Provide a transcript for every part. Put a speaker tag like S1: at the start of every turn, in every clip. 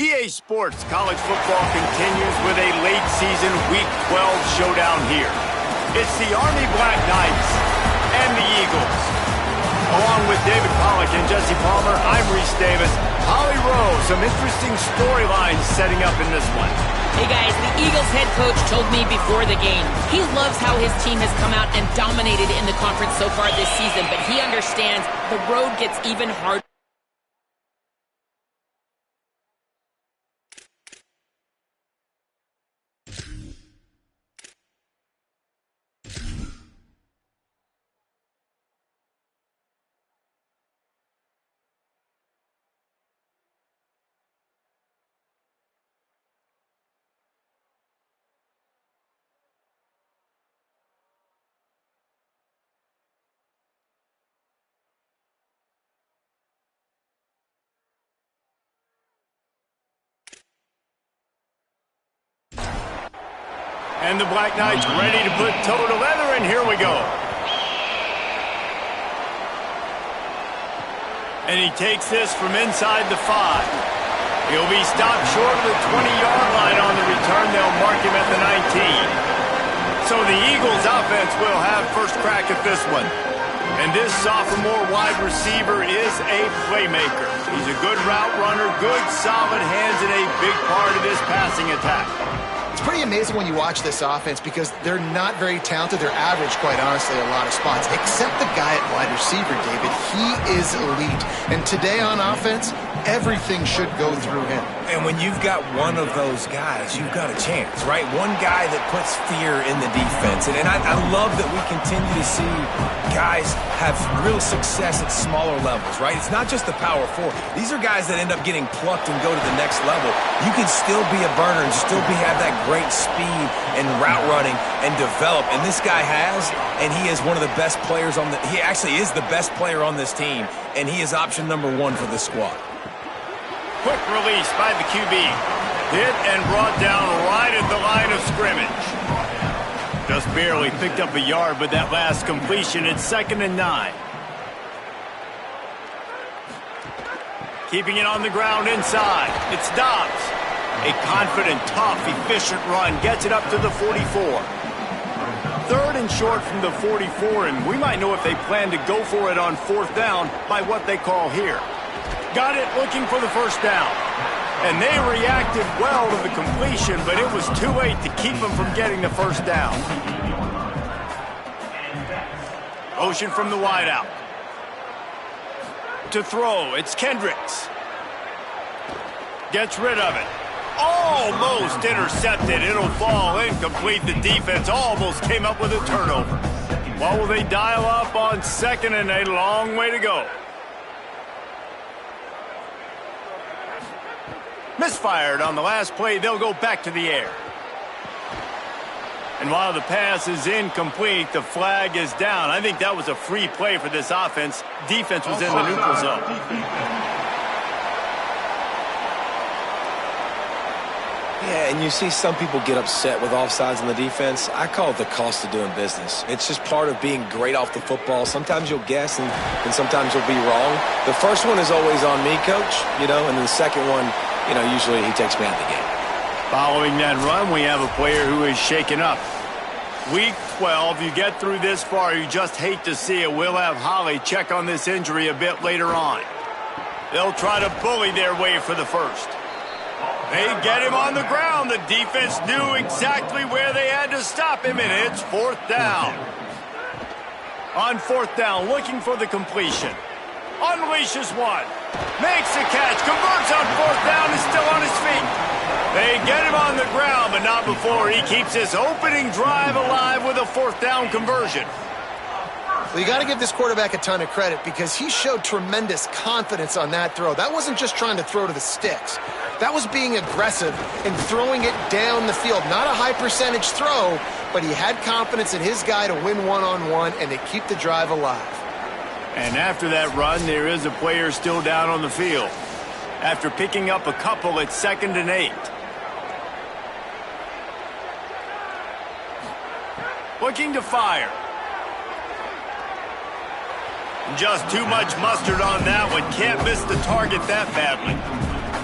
S1: EA Sports College Football continues with a late season Week 12 showdown here. It's the Army Black Knights and the Eagles. Along with David Pollack and Jesse Palmer, I'm Reese Davis. Holly Rowe, some interesting storylines setting up in this one.
S2: Hey guys, the Eagles head coach told me before the game he loves how his team has come out and dominated in the conference so far this season, but he understands the road gets even harder.
S1: And the Black Knights ready to put toe to leather, and here we go. And he takes this from inside the 5. He'll be stopped short of the 20-yard line on the return. They'll mark him at the 19. So the Eagles offense will have first crack at this one. And this sophomore wide receiver is a playmaker. He's a good route runner, good solid hands, and a big part of this passing attack.
S3: It's pretty amazing when you watch this offense because they're not very talented. They're average, quite honestly, a lot of spots, except the guy at wide receiver, David. He is elite. And today on offense, everything should go through him.
S4: And when you've got one of those guys, you've got a chance, right? One guy that puts fear in the defense. And I love that we continue to see guys have real success at smaller levels, right? It's not just the power 4. These are guys that end up getting plucked and go to the next level. You can still be a burner and still have that great speed and route running and develop. And this guy has, and he is one of the best players on the, he actually is the best player on this team, and he is option number 1 for the squad.
S1: Quick release by the QB. Hit and brought down right at the line of scrimmage. Just barely picked up a yard, but that last completion, it's 2nd and 9. Keeping it on the ground inside. It's Dobbs. A confident, tough, efficient run gets it up to the 44. 3rd and short from the 44, and we might know if they plan to go for it on 4th down by what they call here. Got it looking for the first down. And they reacted well to the completion, but it was too late to keep them from getting the first down. Motion from the wideout. To throw, it's Kendricks. Gets rid of it. Almost intercepted. It'll fall incomplete. The defense almost came up with a turnover. What will they dial up on 2nd and a long way to go? Misfired on the last play. They'll go back to the air. And while the pass is incomplete, the flag is down. I think that was a free play for this offense. Defense was in the neutral zone.
S4: Yeah, and you see some people get upset with offsides on the defense. I call it the cost of doing business. It's just part of being great off the football. Sometimes you'll guess, and sometimes you'll be wrong. The first one is always on me, Coach, and then the second one, usually he takes me out of the game.
S1: Following that run, we have a player who is shaken up. Week 12, you get through this far, you just hate to see it. We'll have Holly check on this injury a bit later on. They'll try to bully their way for the first. They get him on the ground. The defense knew exactly where they had to stop him, and it's 4th down. On 4th down, looking for the completion. Unleashes one. Makes a catch. Converts on 4th down. Is still on his feet. They get him on the ground, but not before he keeps his opening drive alive with a 4th down conversion.
S3: Well, you got to give this quarterback a ton of credit because he showed tremendous confidence on that throw. That wasn't just trying to throw to the sticks. That was being aggressive and throwing it down the field. Not a high percentage throw, but he had confidence in his guy to win one-on-one and to keep the drive alive.
S1: And after that run, there is a player still down on the field. After picking up a couple, it's 2nd and 8. Looking to fire. Just too much mustard on that one. Can't miss the target that badly.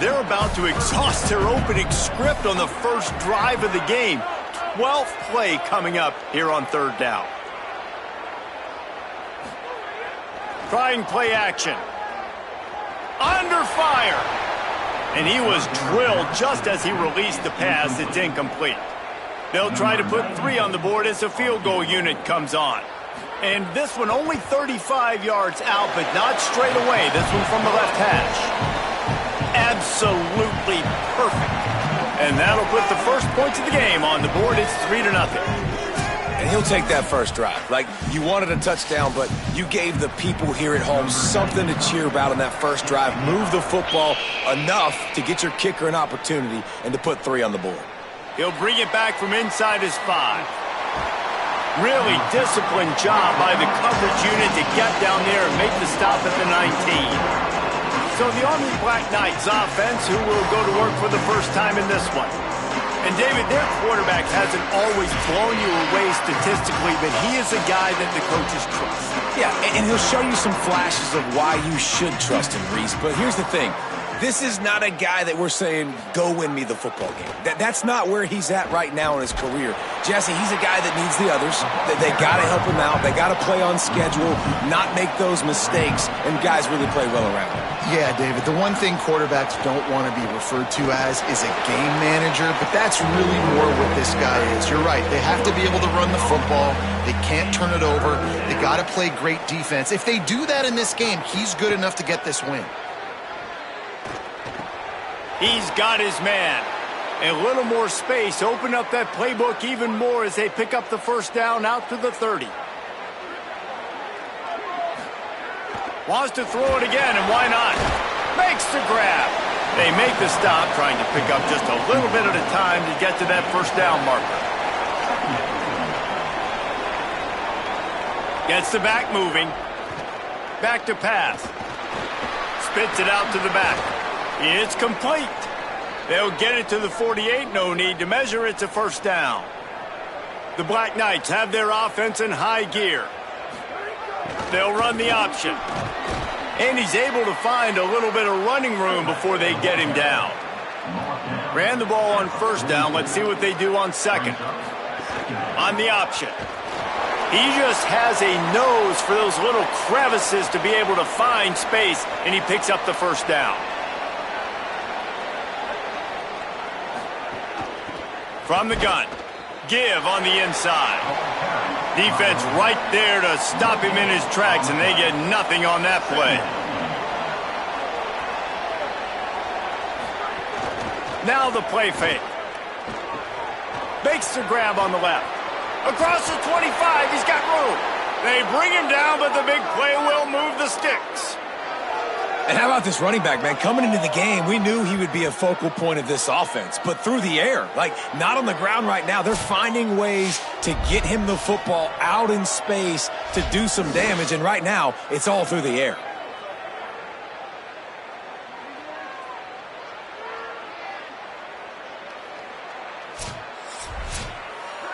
S1: They're about to exhaust their opening script on the first drive of the game. 12th play coming up here on third down. Trying play action. Under fire. And he was drilled just as he released the pass. It's incomplete. They'll try to put 3 on the board as the field goal unit comes on. And this one only 35 yards out, but not straight away. This one from the left hash. Absolutely perfect. And that'll put the first points of the game on the board. It's 3-0.
S4: And he'll take that first drive. Like, you wanted a touchdown, but you gave the people here at home something to cheer about on that first drive. Move the football enough to get your kicker an opportunity and to put 3 on the board.
S1: He'll bring it back from inside his 5. Really disciplined job by the coverage unit to get down there and make the stop at the 19. So the Army Black Knights offense, who will go to work for the first time in this one. And, David, their quarterback hasn't always blown you away statistically, but he is a guy that the coaches trust.
S4: Yeah, and he'll show you some flashes of why you should trust him, Reese. But here's the thing. This is not a guy that we're saying, go win me the football game. That's not where he's at right now in his career. Jesse, he's a guy that needs the others. They got to help him out. They got to play on schedule, not make those mistakes, and guys really play well around him.
S3: Yeah, David, the one thing quarterbacks don't want to be referred to as is a game manager, but that's really more what this guy is. You're right. They have to be able to run the football. They can't turn it over. They got to play great defense. If they do that in this game, he's good enough to get this win.
S1: He's got his man. A little more space. Open up that playbook even more as they pick up the first down out to the 30. Wants to throw it again, and why not? Makes the grab. They make the stop, trying to pick up just a little bit at a time to get to that first down marker. Gets the back moving. Back to pass. Spits it out to the back. It's complete. They'll get it to the 48. No need to measure. It's a first down. The Black Knights have their offense in high gear. They'll run the option. And he's able to find a little bit of running room before they get him down. Ran the ball on first down. Let's see what they do on second. On the option. He just has a nose for those little crevices to be able to find space, and he picks up the first down. From the gun. Give on the inside. Defense right there to stop him in his tracks, and they get nothing on that play. Now the play fake. Makes the grab on the left. Across the 25, he's got room. They bring him down, but the big play will move the sticks.
S4: And how about this running back, man? Coming into the game, we knew he would be a focal point of this offense. But through the air, like not on the ground right now, they're finding ways to get him the football out in space to do some damage. And right now, it's all through the air.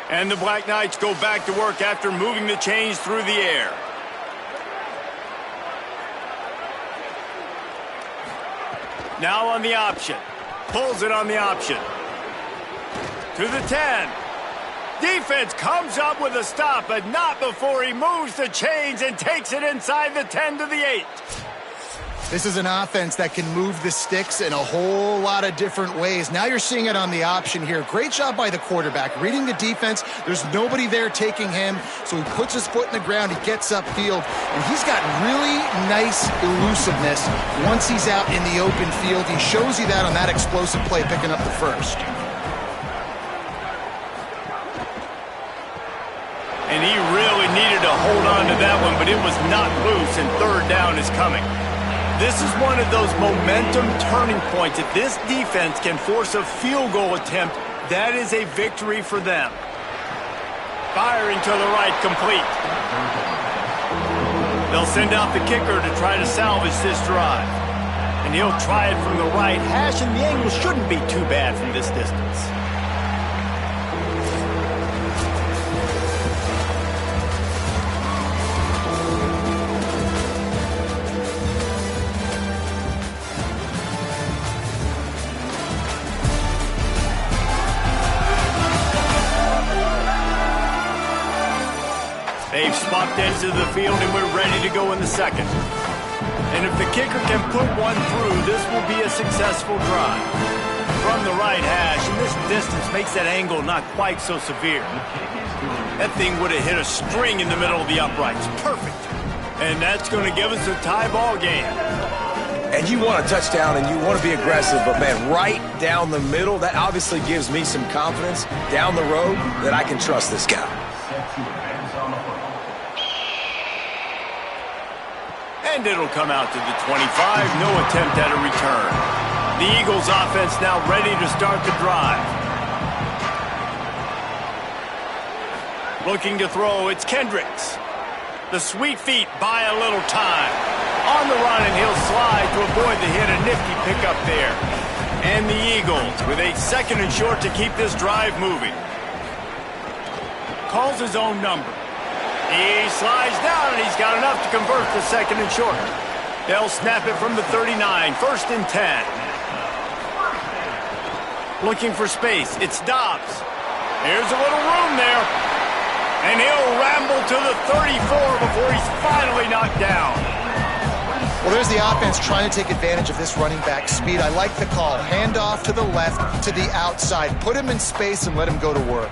S1: And the Black Knights go back to work after moving the chains through the air. Now on the option. Pulls it on the option. To the 10. Defense comes up with a stop, but not before he moves the chains and takes it inside the 10 to the 8.
S3: This is an offense that can move the sticks in a whole lot of different ways. Now you're seeing it on the option here. Great job by the quarterback. Reading the defense, there's nobody there taking him, so he puts his foot in the ground, he gets upfield, and he's got really nice elusiveness once he's out in the open field. He shows you that on that explosive play, picking up the first.
S1: And he really needed to hold on to that one, but it was not loose, and third down is coming. This is one of those momentum turning points. If this defense can force a field goal attempt, that is a victory for them. Firing to the right, complete. They'll send out the kicker to try to salvage this drive. And he'll try it from the right hash, and the angle shouldn't be too bad from this distance. swapped ends of the field, and we're ready to go in the second. And if the kicker can put one through, this will be a successful drive. From the right hash, and this distance makes that angle not quite so severe. That thing would have hit a string in the middle of the uprights. Perfect. And that's going to give us a tie ball game.
S4: And you want a touchdown and you want to be aggressive, but man, right down the middle, that obviously gives me some confidence down the road that I can trust this guy.
S1: And it'll come out to the 25, no attempt at a return. The Eagles offense now ready to start the drive. Looking to throw, it's Kendricks. The sweet feet buy a little time. On the run, and he'll slide to avoid the hit. A nifty pickup there. And the Eagles with a 2nd and short to keep this drive moving. Calls his own number. He slides down, and he's got enough to convert the 2nd and short. They'll snap it from the 39, 1st and 10. Looking for space, it's Dobbs. There's a little room there. And he'll ramble to the 34 before he's finally knocked down.
S3: Well, there's the offense trying to take advantage of this running back speed. I like the call. Hand off to the left, to the outside. Put him in space and let him go to work.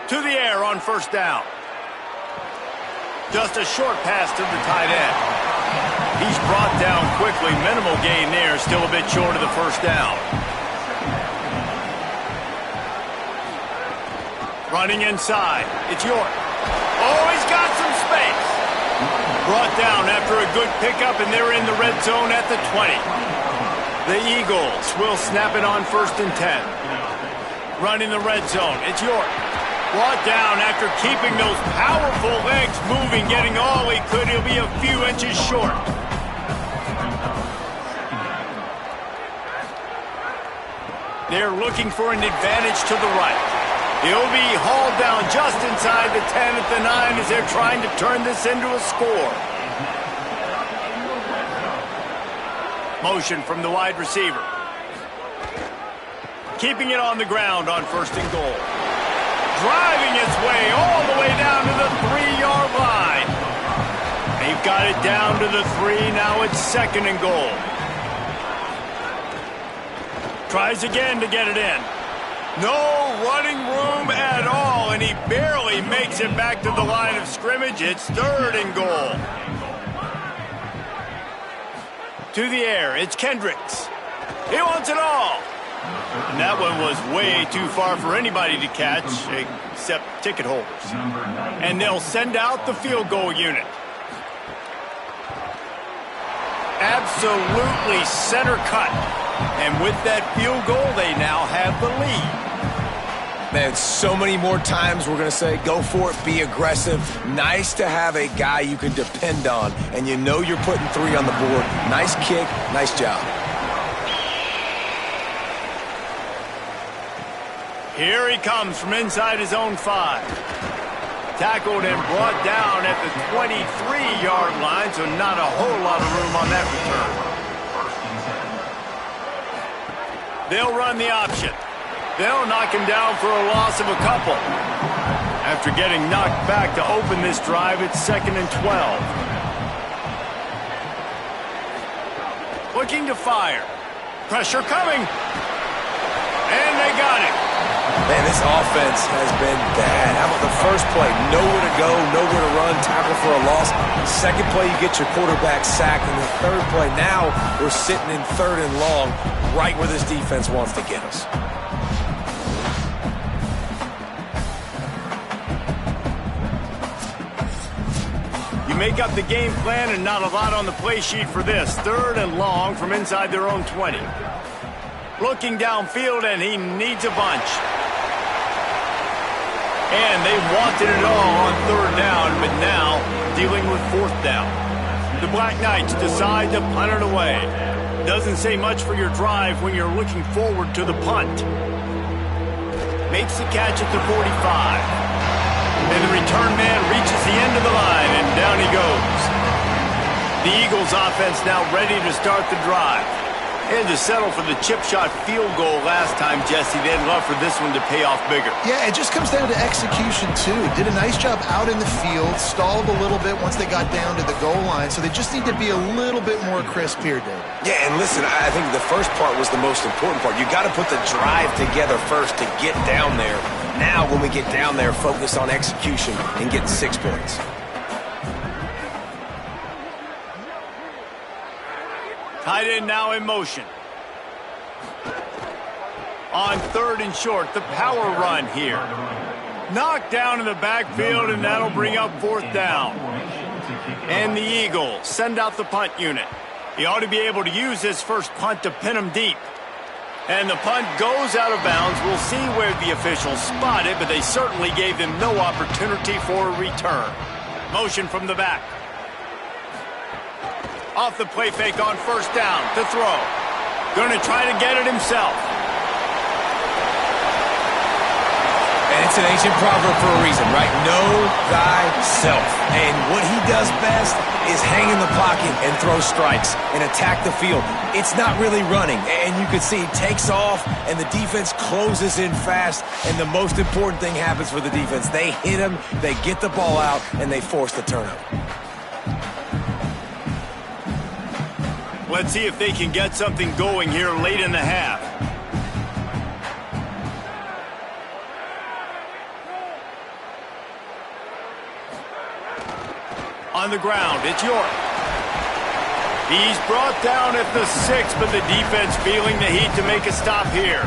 S1: To the air on 1st down. Just a short pass to the tight end. He's brought down quickly. Minimal gain there. Still a bit short of the 1st down. Running inside. It's York. Oh, he's got some space. Brought down after a good pickup, and they're in the red zone at the 20. The Eagles will snap it on 1st and 10. Running the red zone. It's York. Brought down after keeping those powerful legs moving, getting all he could. He'll be a few inches short. They're looking for an advantage to the right. He'll be hauled down just inside the 10 at the 9 as they're trying to turn this into a score. Motion from the wide receiver. Keeping it on the ground on 1st and goal. Driving its way all the way down to the 3-yard line. They've got it down to the 3. Now it's 2nd and goal. Tries again to get it in. No running room at all, and he barely makes it back to the line of scrimmage. It's 3rd and goal. To the air, it's Kendricks. He wants it all. And that one was way too far for anybody to catch, except ticket holders. And they'll send out the field goal unit. Absolutely center cut. And with that field goal, they now have the lead.
S4: Man, so many more times we're going to say, go for it, be aggressive. Nice to have a guy you can depend on, and you know you're putting 3 on the board. Nice kick, nice job.
S1: Here he comes from inside his own 5. Tackled and brought down at the 23-yard line, so not a whole lot of room on that return. They'll run the option. They'll knock him down for a loss of a couple. After getting knocked back to open this drive, it's 2nd and 12. Looking to fire. Pressure coming. And they got it.
S4: Man, this offense has been bad. How about the first play? Nowhere to go, nowhere to run, tackle for a loss. Second play, you get your quarterback sacked. And the 3rd play, now we're sitting in 3rd and long, right where this defense wants to get us.
S1: You make up the game plan and not a lot on the play sheet for this. 3rd and long from inside their own 20. Looking downfield, and he needs a bunch. And they wanted it all on 3rd down, but now dealing with 4th down. The Black Knights decide to punt it away. Doesn't say much for your drive when you're looking forward to the punt. Makes the catch at the 45. And the return man reaches the end of the line, and down he goes. The Eagles offense now ready to start the drive. And to settle for the chip shot field goal last time, Jesse, they'd love for this one to pay off bigger.
S3: Yeah, it just comes down to execution, too. Did a nice job out in the field, stalled a little bit once they got down to the goal line, so they just need to be a little bit more crisp here, David.
S4: Yeah, and listen, I think the first part was the most important part. You got to put the drive together first to get down there. Now, when we get down there, focus on execution and getting 6 points.
S1: Tight end now in motion. On 3rd and short, the power run here. Knocked down in the backfield, and that'll bring up 4th down. And the Eagles send out the punt unit. He ought to be able to use his first punt to pin him deep. And the punt goes out of bounds. We'll see where the officials spot it, but they certainly gave them no opportunity for a return. Motion from the back. Off the play fake on 1st down to throw. Going to try to get it himself.
S4: And it's an ancient proverb for a reason, right? Know thyself. And what he does best is hang in the pocket and throw strikes and attack the field. It's not really running. And you can see he takes off and the defense closes in fast. And the most important thing happens for the defense. They hit him, they get the ball out, and they force the turnover.
S1: Let's see if they can get something going here late in the half. On the ground, it's York. He's brought down at the 6, but the defense feeling the heat to make a stop here.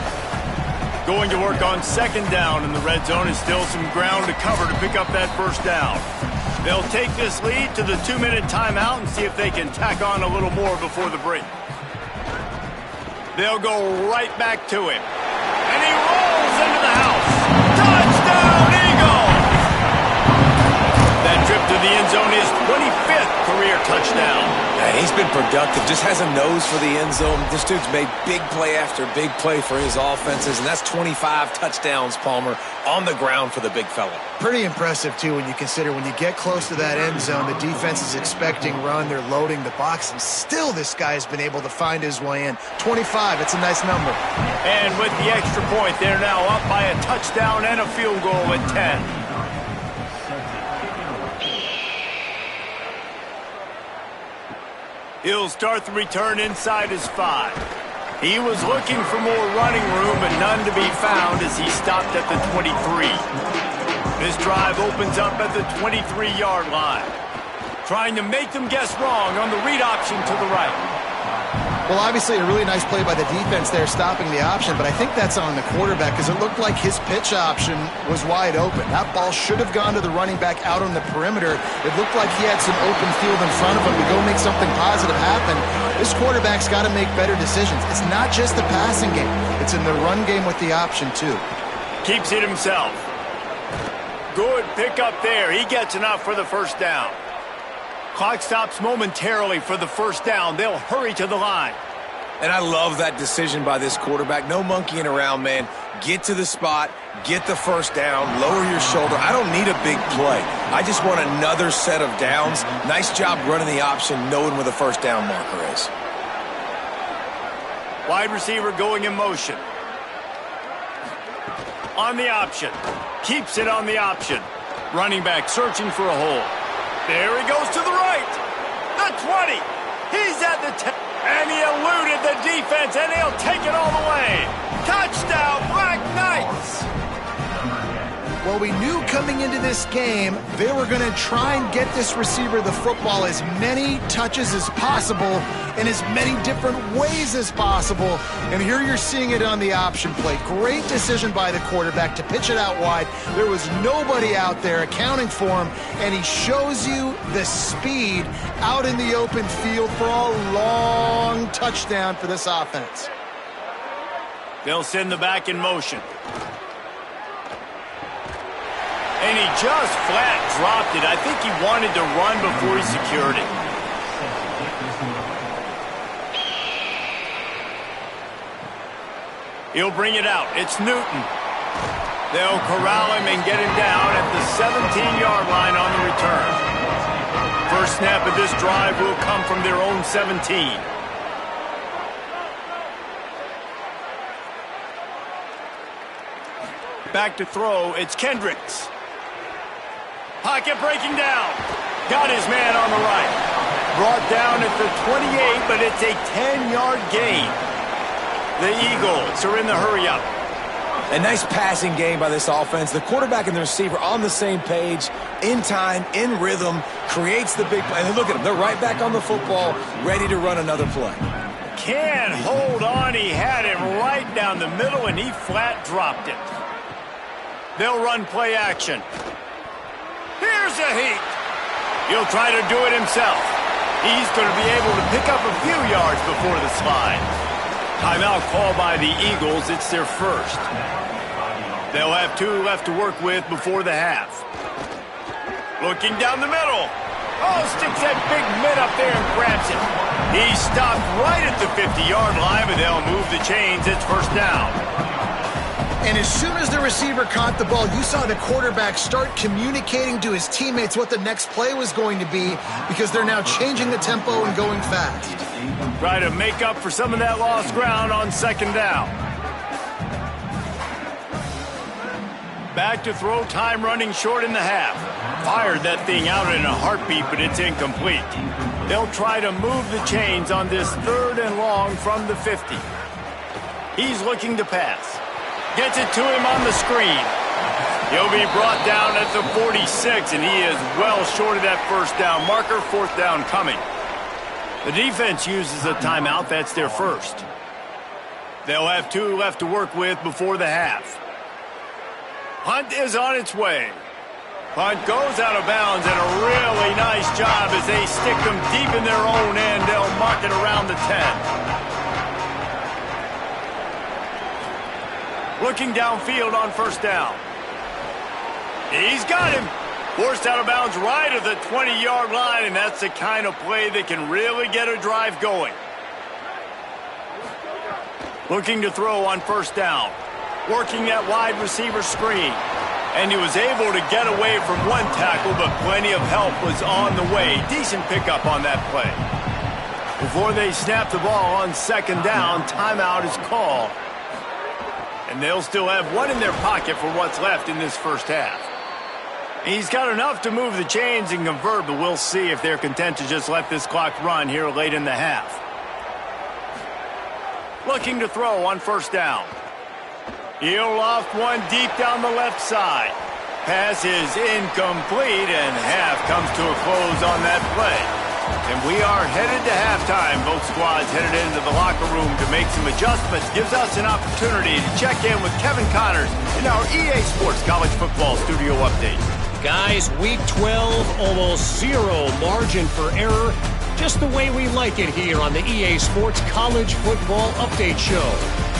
S1: Going to work on 2nd down, and the red zone is still some ground to cover to pick up that 1st down. They'll take this lead to the 2-minute timeout and see if they can tack on a little more before the break. They'll go right back to him. And he rolls into the house. Touchdown, Eagles! That trip to the end zone is 25th career touchdown.
S4: And he's been productive, just has a nose for the end zone. This dude's made big play after big play for his offenses, and that's 25 touchdowns, Palmer, on the ground for the big fella.
S3: Pretty impressive, too, when you consider when you get close to that end zone, the defense is expecting run, they're loading the box, and still this guy's been able to find his way in. 25, it's a nice number.
S1: And with the extra point, they're now up by a touchdown and a field goal at 10. He'll start the return inside his 5. He was looking for more running room, but none to be found as he stopped at the 23. This drive opens up at the 23-yard line. Trying to make them guess wrong on the read option to the right.
S3: Well, obviously a really nice play by the defense there stopping the option, but I think that's on the quarterback because it looked like his pitch option was wide open. That ball should have gone to the running back out on the perimeter. It looked like he had some open field in front of him to go make something positive happen. This quarterback's got to make better decisions. It's not just the passing game. It's in the run game with the option, too.
S1: Keeps it himself. Good pickup there. He gets enough for the 1st down. Clock stops momentarily for the 1st down. They'll hurry to the line.
S4: And I love that decision by this quarterback. No monkeying around, man. Get to the spot, get the 1st down, lower your shoulder. I don't need a big play. I just want another set of downs. Nice job running the option, knowing where the 1st down marker is.
S1: Wide receiver going in motion. On the option. Keeps it on the option. Running back searching for a hole. There he goes to the right. The 20. He's at the 10. And he eluded the defense, and he'll take it all the way. Touchdown, Black Knights.
S3: Well, we knew coming into this game they were going to try and get this receiver the football as many touches as possible in as many different ways as possible. And here you're seeing it on the option play. Great decision by the quarterback to pitch it out wide. There was nobody out there accounting for him, and he shows you the speed out in the open field for a long touchdown for this offense.
S1: They'll send the back in motion. And he just flat dropped it. I think he wanted to run before he secured it. He'll bring it out. It's Newton. They'll corral him and get him down at the 17-yard line on the return. First snap of this drive will come from their own 17. Back to throw, it's Kendricks. Pocket breaking down. Got his man on the right. Brought down at the 28, but it's a 10-yard gain. The Eagles are in the hurry-up.
S4: A nice passing game by this offense. The quarterback and the receiver on the same page, in time, in rhythm, creates the big play. And look at them. They're right back on the football, ready to run another play.
S1: Can't hold on. He had it right down the middle, and he flat dropped it. They'll run play action. Here's a heat. He'll try to do it himself. He's going to be able to pick up a few yards before the slide. Timeout called by the Eagles. It's their first. They'll have 2 left to work with before the half. Looking down the middle. Oh, sticks that big mid up there and grabs it. He stopped right at the 50-yard line, but they'll move the chains. It's first down.
S3: And as soon as the receiver caught the ball, you saw the quarterback start communicating to his teammates what the next play was going to be because they're now changing the tempo and going fast.
S1: Try to make up for some of that lost ground on second down. Back to throw, time running short in the half. Fired that thing out in a heartbeat, but it's incomplete. They'll try to move the chains on this 3rd and long from the 50. He's looking to pass. Gets it to him on the screen. He'll be brought down at the 46, and he is well short of that first down marker. 4th down coming. The defense uses a timeout. That's their first. They'll have 2 left to work with before the half. Punt is on its way. Punt goes out of bounds, and a really nice job as they stick them deep in their own end. They'll mark it around the 10. Looking downfield on first down. He's got him. Forced out of bounds right at the 20-yard line, and that's the kind of play that can really get a drive going. Looking to throw on first down. Working that wide receiver screen. And he was able to get away from one tackle, but plenty of help was on the way. Decent pickup on that play. Before they snap the ball on second down, timeout is called. And they'll still have 1 in their pocket for what's left in this first half. He's got enough to move the chains and convert, but we'll see if they're content to just let this clock run here late in the half. Looking to throw on first down. He'll loft one deep down the left side. Pass is incomplete, and half comes to a close on that play. And we are headed to halftime. Both squads headed into the locker room to make some adjustments. Gives us an opportunity to check in with Kevin Connors in our EA Sports College Football Studio Update.
S5: Guys, Week 12, almost 0 margin for error. Just the way we like it here on the EA Sports College Football Update Show.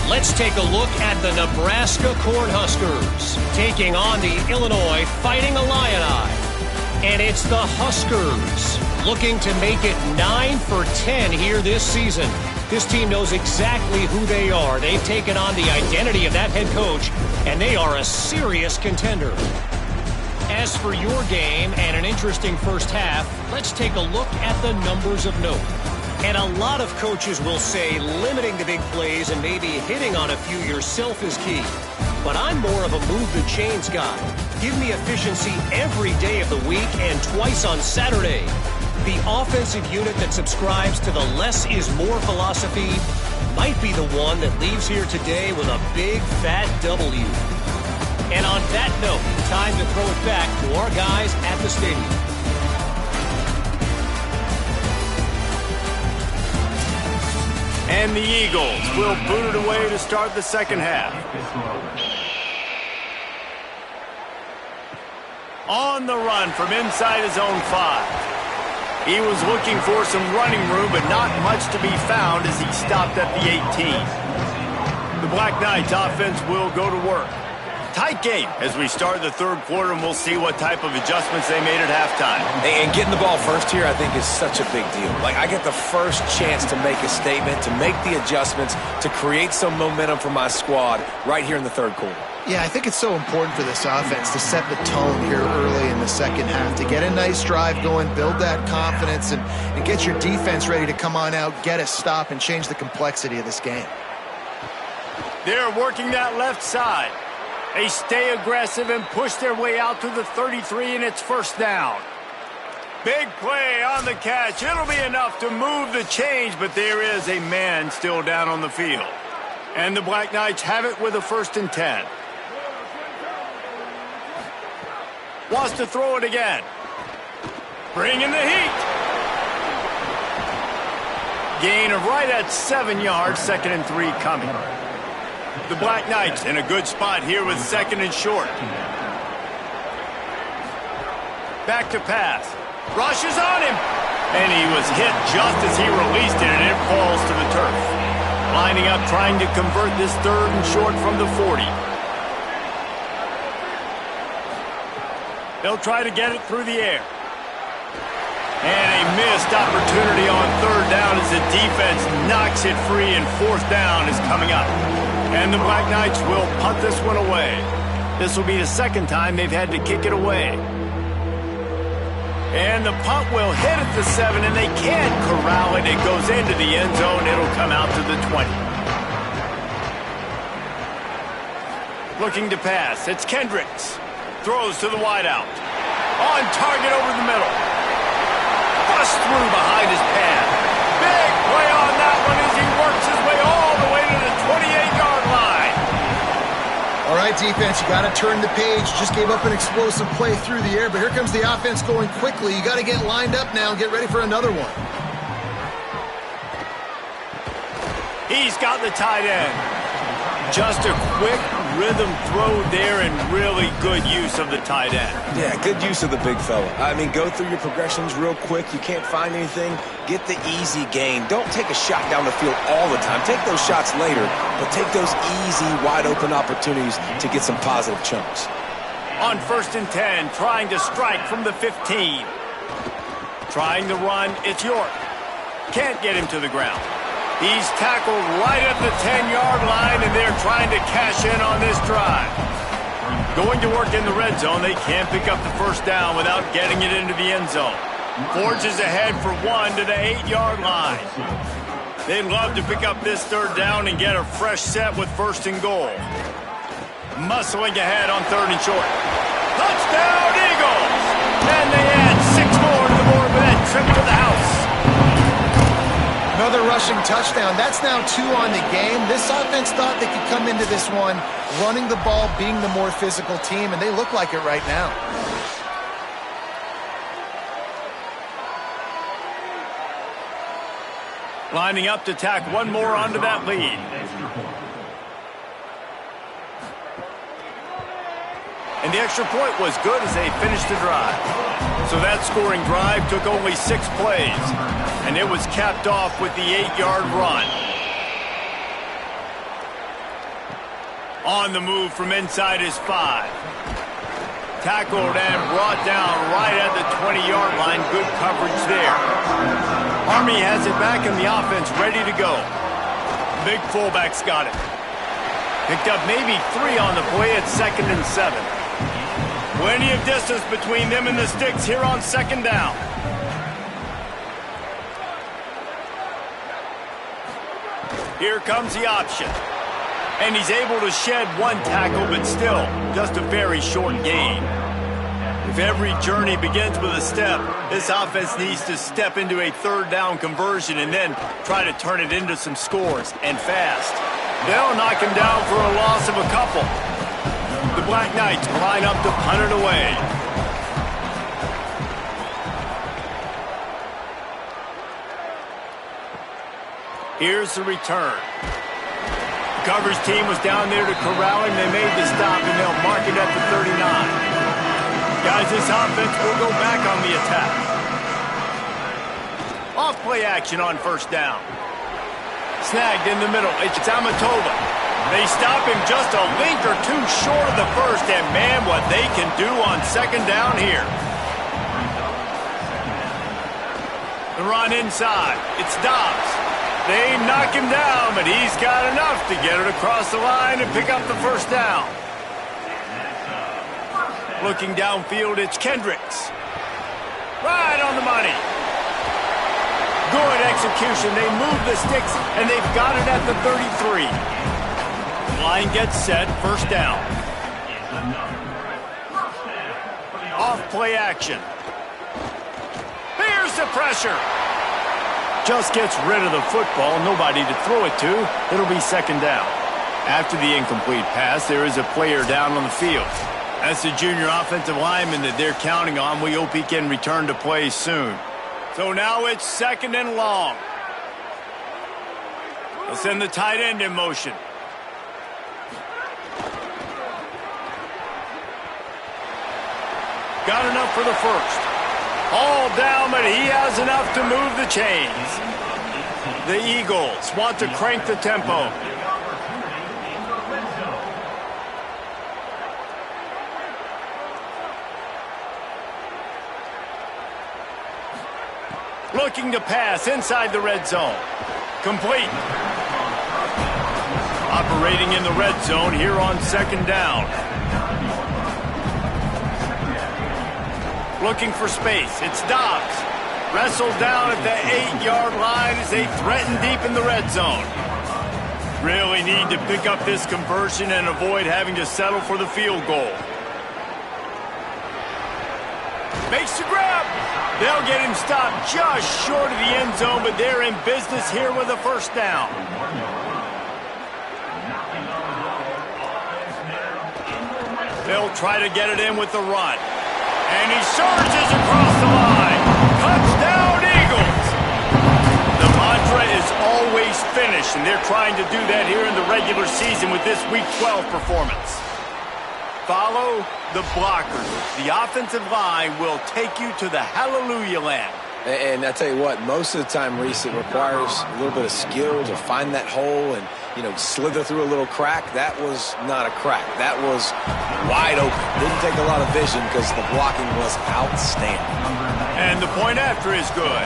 S5: Let's take a look at the Nebraska Cornhuskers taking on the Illinois Fighting Illini. And it's the Huskers looking to make it 9 for 10 here this season. This team knows exactly who they are. They've taken on the identity of that head coach, and they are a serious contender. As for your game and an interesting first half, let's take a look at the numbers of note. And a lot of coaches will say limiting the big plays and maybe hitting on a few yourself is key. But I'm more of a move the chains guy. Give me efficiency every day of the week and twice on Saturday. The offensive unit that subscribes to the less is more philosophy might be the one that leaves here today with a big fat W. And on that note, time to throw it back to our guys at the stadium.
S1: And the Eagles will boot it away to start the second half. On the run from inside his own 5. He was looking for some running room, but not much to be found as he stopped at the 18. The Black Knights offense will go to work. Tight game as we start the third quarter, and we'll see what type of adjustments they made at halftime.
S4: And getting the ball first here, I think, is such a big deal. Like, I get the first chance to make a statement, to make the adjustments, to create some momentum for my squad right here in the third quarter.
S3: Yeah, I think it's so important for this offense to set the tone here early in the second half, to get a nice drive going, build that confidence, and get your defense ready to come on out, get a stop, and change the complexity of this game.
S1: They're working that left side. They stay aggressive and push their way out to the 33, and it's first down. Big play on the catch. It'll be enough to move the change, but there is a man still down on the field. And the Black Knights have it with a 1st and 10. Wants to throw it again. Bringing the heat. Gain of right at 7 yards, 2nd and 3 coming. The Black Knights in a good spot here with 2nd and short. Back to pass. Rushes on him. And he was hit just as he released it, and it falls to the turf. Lining up, trying to convert this 3rd and short from the 40. They'll try to get it through the air. And a missed opportunity on 3rd down as the defense knocks it free, and 4th down is coming up. And the Black Knights will punt this one away. This will be the 2nd time they've had to kick it away. And the punt will hit at the 7, and they can't corral it. It goes into the end zone. It'll come out to the 20. Looking to pass. It's Kendricks. Throws to the wideout. On target over the middle. Bust through behind his pad. Big play on that one as he works his way all the way to the 28-yard line.
S3: All right, defense, you got to turn the page. Just gave up an explosive play through the air, but here comes the offense going quickly. You got to get lined up now and get ready for another one.
S1: He's got the tight end. Just a quick rhythm throw there, and really good use of the tight end.
S4: Yeah, good use of the big fella. I mean, go through your progressions real quick. You can't find anything. Get the easy gain. Don't take a shot down the field all the time. Take those shots later, but take those easy, wide-open opportunities to get some positive chunks.
S1: On 1st and 10, trying to strike from the 15. Trying to run, it's York. Can't get him to the ground. He's tackled right at the 10-yard line, and they're trying to cash in on this drive. Going to work in the red zone, they can't pick up the 1st down without getting it into the end zone. Forges ahead for 1 to the 8-yard line. They'd love to pick up this 3rd down and get a fresh set with 1st and goal. Muscling ahead on 3rd and short. Touchdown, Eagles! And they add 6 more to the board with that trip to the house.
S3: Another rushing touchdown. That's now 2 on the game. This offense thought they could come into this one running the ball, being the more physical team, and they look like it right now.
S1: Lining up to tack one more onto that lead. And the extra point was good as they finished the drive. So that scoring drive took only 6 plays. And it was capped off with the 8-yard run. On the move from inside his 5. Tackled and brought down right at the 20-yard line. Good coverage there. Army has it back in the offense, ready to go. Big fullback's got it. Picked up maybe 3 on the play at 2nd and 7. Plenty of distance between them and the sticks here on 2nd down. Here comes the option. And he's able to shed 1 tackle, but still just a very short gain. If every journey begins with a step, this offense needs to step into a 3rd down conversion and then try to turn it into some scores, and fast. They'll knock him down for a loss of a couple. The Black Knights line up to punt it away. Here's the return. The coverage team was down there to corral him. They made the stop, and they'll mark it at the 39. Guys, this offense will go back on the attack. Off play action on 1st down. Snagged in the middle. It's Amatova. They stop him just a link or 2 short of the 1st, and man, what they can do on 2nd down here. The run inside. It's Dobbs. They knock him down, but he's got enough to get it across the line and pick up the 1st down. Looking downfield, it's Kendricks. Right on the money. Good execution. They move the sticks, and they've got it at the 33. Line gets set, 1st down. Off play action. Here's the pressure. Just gets rid of the football. Nobody to throw it to. It'll be second down. After the incomplete pass, there is a player down on the field. That's the junior offensive lineman that they're counting on. We hope he can return to play soon. So now it's second and long. They'll send the tight end in motion. Got enough for the first. All down, but he has enough to move the chains. The Eagles want to crank the tempo. Looking to pass inside the red zone. Complete. Operating in the red zone here on second down. Looking for space. It's Dobbs. Wrestled down at the 8-yard line as they threaten deep in the red zone. Really need to pick up this conversion and avoid having to settle for the field goal. Makes the grab. They'll get him stopped just short of the end zone, but they're in business here with a first down. They'll try to get it in with the run. And he surges across the line. Touchdown, Eagles! The mantra is always finish, and they're trying to do that here in the regular season with this Week 12 performance. Follow the blockers. The offensive line will take you to the hallelujah land.
S4: And I tell you what, most of the time, Reese, it requires a little bit of skill to find that hole and, slither through a little crack. That was not a crack. That was wide open. Didn't take a lot of vision because the blocking was outstanding.
S1: And the point after is good.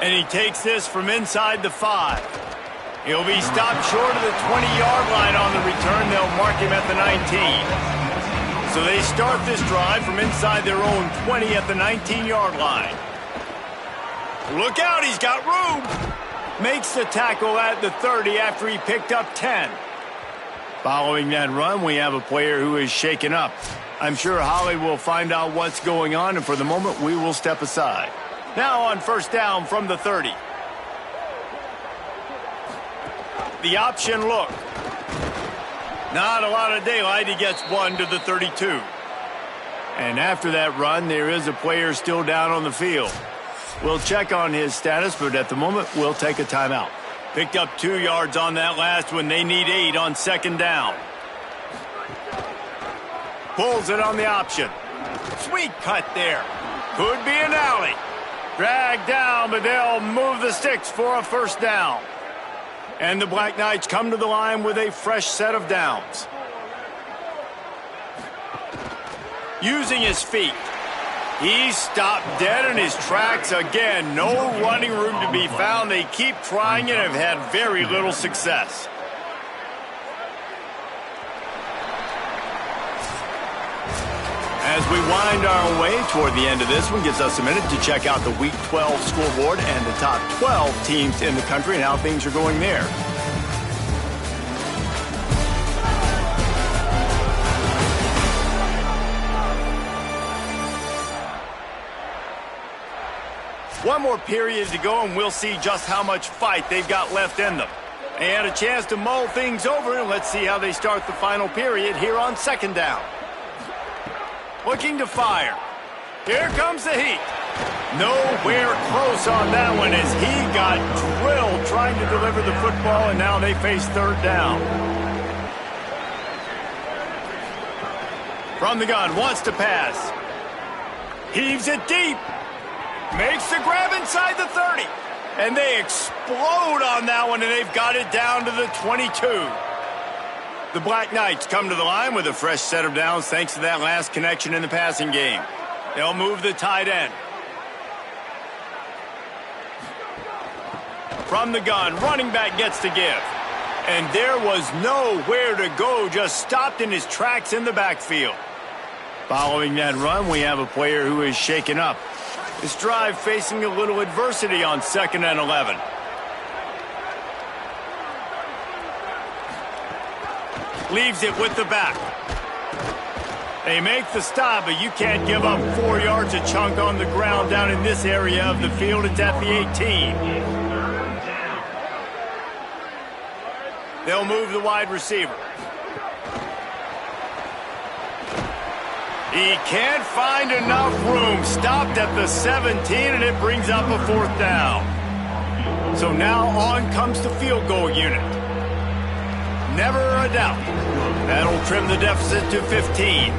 S1: And he takes this from inside the 5. He'll be stopped short of the 20-yard line on the return. They'll mark him at the 19. So they start this drive from inside their own 20 at the 19-yard line. Look out, he's got room. Makes the tackle at the 30 after he picked up 10. Following that run, we have a player who is shaken up. I'm sure Holly will find out what's going on, and for the moment, we will step aside. Now on first down from the 30. The option look. Not a lot of daylight. He gets one to the 32. And after that run, there is a player still down on the field. We'll check on his status, but at the moment, we'll take a timeout. Picked up 2 yards on that last one. They need 8 on second down. Pulls it on the option. Sweet cut there. Could be an alley. Dragged down, but they'll move the sticks for a first down. And the Black Knights come to the line with a fresh set of downs. Using his feet. He's stopped dead in his tracks again. No running room to be found. They keep trying and have had very little success. As we wind our way toward the end of this one, gives us a minute to check out the Week 12 scoreboard and the top 12 teams in the country and how things are going there. One more period to go, and we'll see just how much fight they've got left in them. They had a chance to mull things over, and let's see how they start the final period here on second down. Looking to fire. Here comes the heat. Nowhere close on that one as he got drilled trying to deliver the football, and now they face third down. From the gun, wants to pass. Heaves it deep. Makes the grab inside the 30. And they explode on that one, and they've got it down to the 22. The Black Knights come to the line with a fresh set of downs thanks to that last connection in the passing game. They'll move the tight end. From the gun, running back gets to give. And there was nowhere to go, just stopped in his tracks in the backfield. Following that run, we have a player who is shaken up. This drive facing a little adversity on 2nd and 11. Leaves it with the back. They make the stop, but you can't give up 4 yards a chunk on the ground down in this area of the field. It's at the 18. They'll move the wide receiver. He can't find enough room. Stopped at the 17, and it brings up a 4th down. So now on comes the field goal unit. Never a doubt. That'll trim the deficit to 15.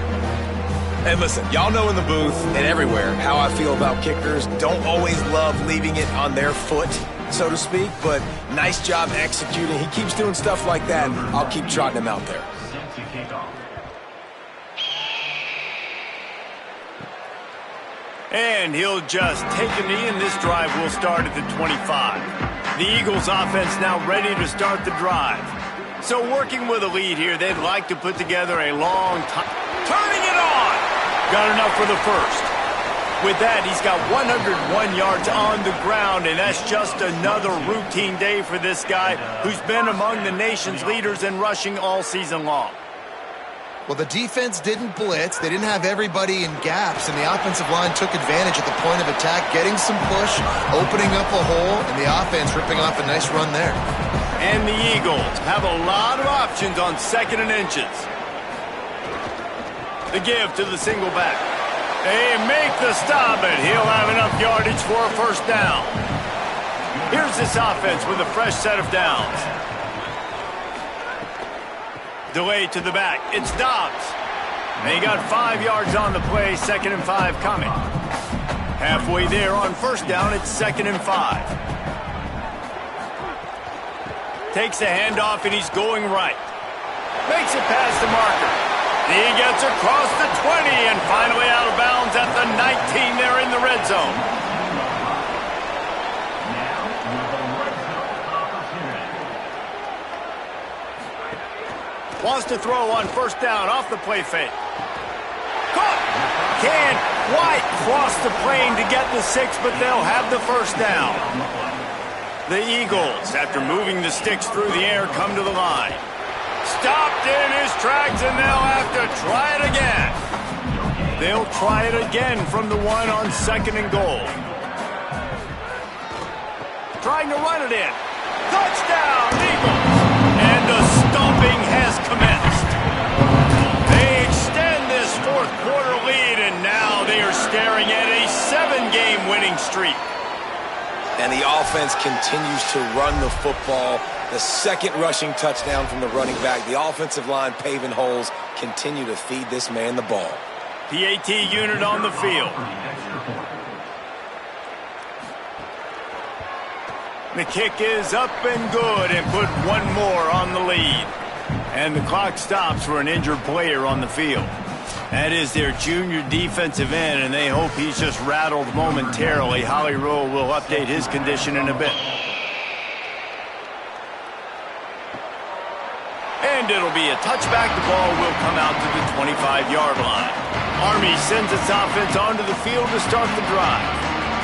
S4: And listen, y'all know in the booth and everywhere how I feel about kickers. Don't always love leaving it on their foot, so to speak, but nice job executing. He keeps doing stuff like that. I'll keep trotting him out there.
S1: And he'll just take a knee, and this drive will start at the 25. The Eagles offense now ready to start the drive. So working with a lead here, they'd like to put together a long time. Turning it on! Got enough for the first. With that, he's got 101 yards on the ground, and that's just another routine day for this guy who's been among the nation's leaders in rushing all season long.
S3: Well, the defense didn't blitz. They didn't have everybody in gaps, and the offensive line took advantage at the point of attack, getting some push, opening up a hole, and the offense ripping off a nice run there.
S1: And the Eagles have a lot of options on 2nd and inches. The give to the single back. They make the stop, and he'll have enough yardage for a 1st down. Here's this offense with a fresh set of downs. Delay to the back. It's Dobbs. And he got 5 yards on the play, 2nd and 5 coming. Halfway there on 1st down, it's 2nd and 5. Takes a handoff, and he's going right. Makes it past the marker. He gets across the 20 and finally out of bounds at the 19 there in the red zone. Wants to throw on 1st down off the play fake. Caught! Can't quite cross the plane to get the 6, but they'll have the 1st down. The Eagles, after moving the sticks through the air, come to the line. Stopped in his tracks, and they'll have to try it again. They'll try it again from the 1 on 2nd and goal. Trying to run it in. Touchdown, Eagles! And the stomping has commenced. They extend this 4th quarter lead, and now they are staring at a 7-game winning streak.
S4: And the offense continues to run the football. The 2nd rushing touchdown from the running back. The offensive line paving holes. Continue to feed this man the ball.
S1: PAT unit on the field. The kick is up and good, and put 1 more on the lead. And the clock stops for an injured player on the field. That is their junior defensive end, and they hope he's just rattled momentarily. Holly Rowe will update his condition in a bit. And it'll be a touchback. The ball will come out to the 25-yard line. Army sends its offense onto the field to start the drive.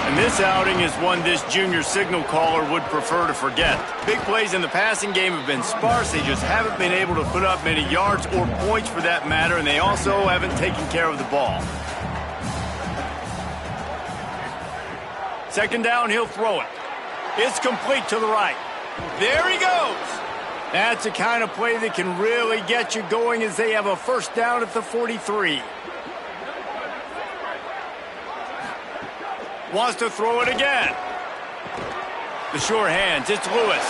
S1: And this outing is one this junior signal caller would prefer to forget. Big plays in the passing game have been sparse. They just haven't been able to put up many yards or points for that matter, and they also haven't taken care of the ball. 2nd down, he'll throw it. It's complete to the right. There he goes. That's the kind of play that can really get you going as they have a 1st down at the 43. Wants to throw it again. The sure hands, it's Lewis.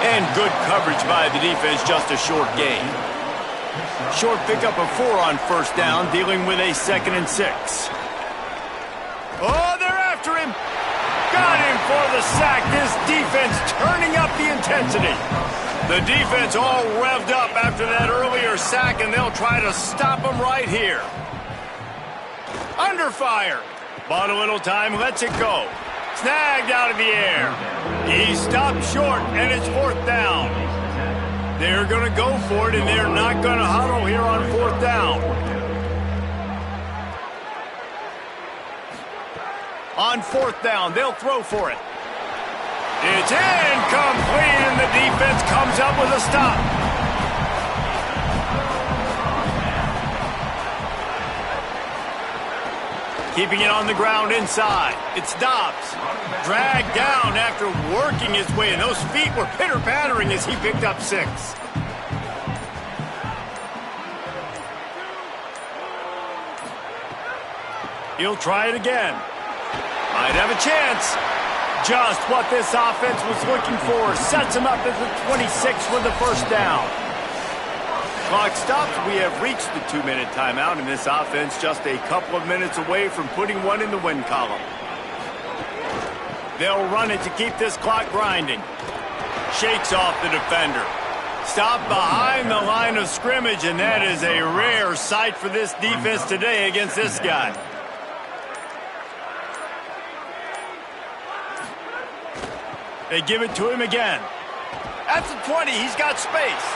S1: And good coverage by the defense, just a short gain. Short pickup of 4 on 1st down, dealing with a 2nd and 6. Oh, they're after him. Got him for the sack. This defense turning up the intensity. The defense all revved up after that earlier sack, and they'll try to stop him right here. Under fire. Bought a little time, lets it go. Snagged out of the air. He stopped short, and it's 4th down. They're going to go for it, and they're not going to huddle here on 4th down. On 4th down, they'll throw for it. It's incomplete, and the defense comes up with a stop. Keeping it on the ground inside. It's Dobbs. Dragged down after working his way, and those feet were pitter-pattering as he picked up 6. He'll try it again. Might have a chance. Just what this offense was looking for. Sets him up at the 26 with the first down. Clock stops. We have reached the 2-minute timeout, and this offense just a couple of minutes away from putting one in the win column. They'll run it to keep this clock grinding. Shakes off the defender. Stopped behind the line of scrimmage, and that is a rare sight for this defense today against this guy. They give it to him again. At the 20, he's got space.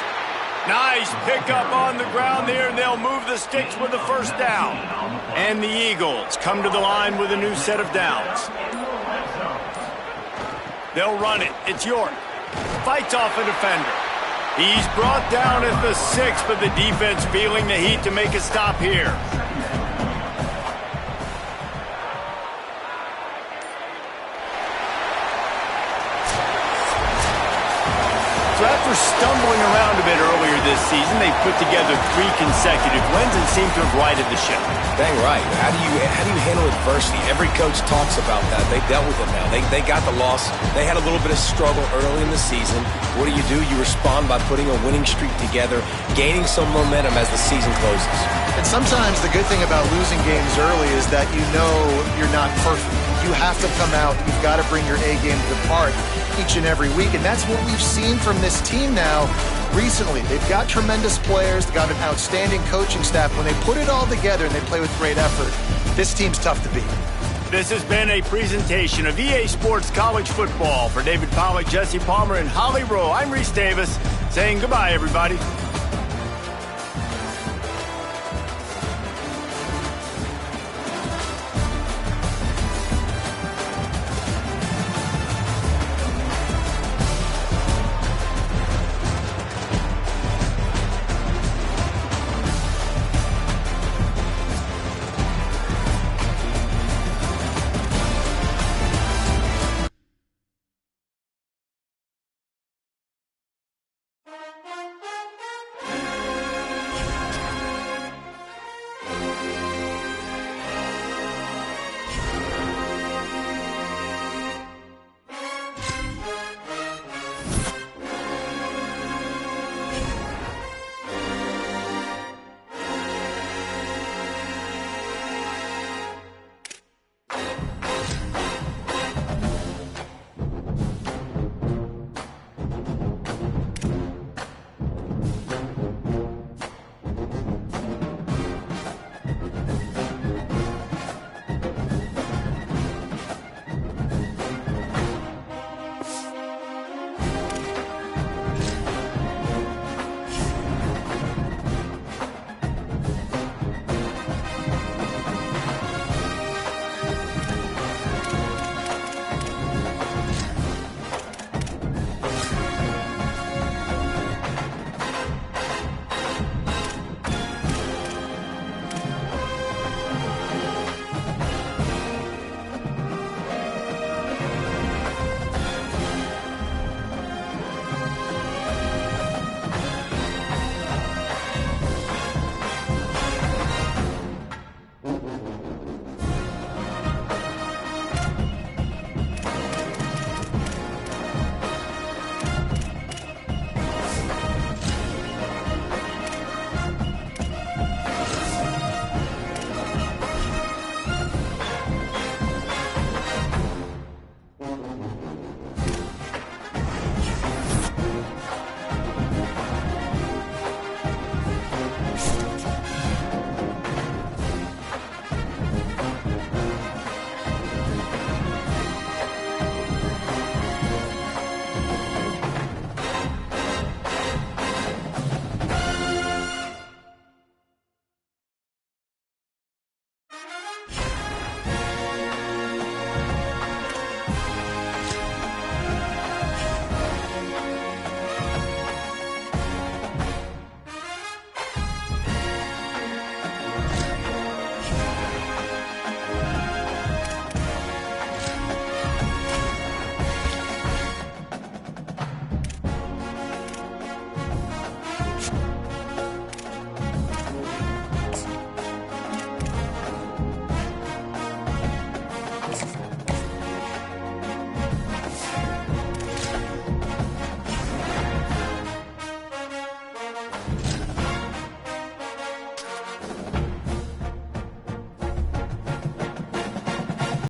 S1: Nice pickup on the ground there, and they'll move the sticks with the first down. And the Eagles come to the line with a new set of downs. They'll run it. It's York. Fights off a defender. He's brought down at the 6, but the defense feeling the heat to make a stop here. So after stumbling around a bit earlier this season, they've put together 3 consecutive wins and seem to have righted the ship.
S4: Dang right. How do you handle adversity? Every coach talks about that. They dealt with it now. They got the loss. They had a little bit of struggle early in the season. What do? You respond by putting a winning streak together, gaining some momentum as the season closes.
S3: And sometimes the good thing about losing games early is that you know you're not perfect. You have to come out. You've got to bring your A game to the park each and every week, and that's what we've seen from this team now recently. They've got tremendous players. They've got an outstanding coaching staff. When they put it all together and they play with great effort, this team's tough to beat.
S1: This has been a presentation of EA Sports College Football. For David Pollack, Jesse Palmer, and Holly Rowe, I'm Reese Davis saying goodbye, everybody.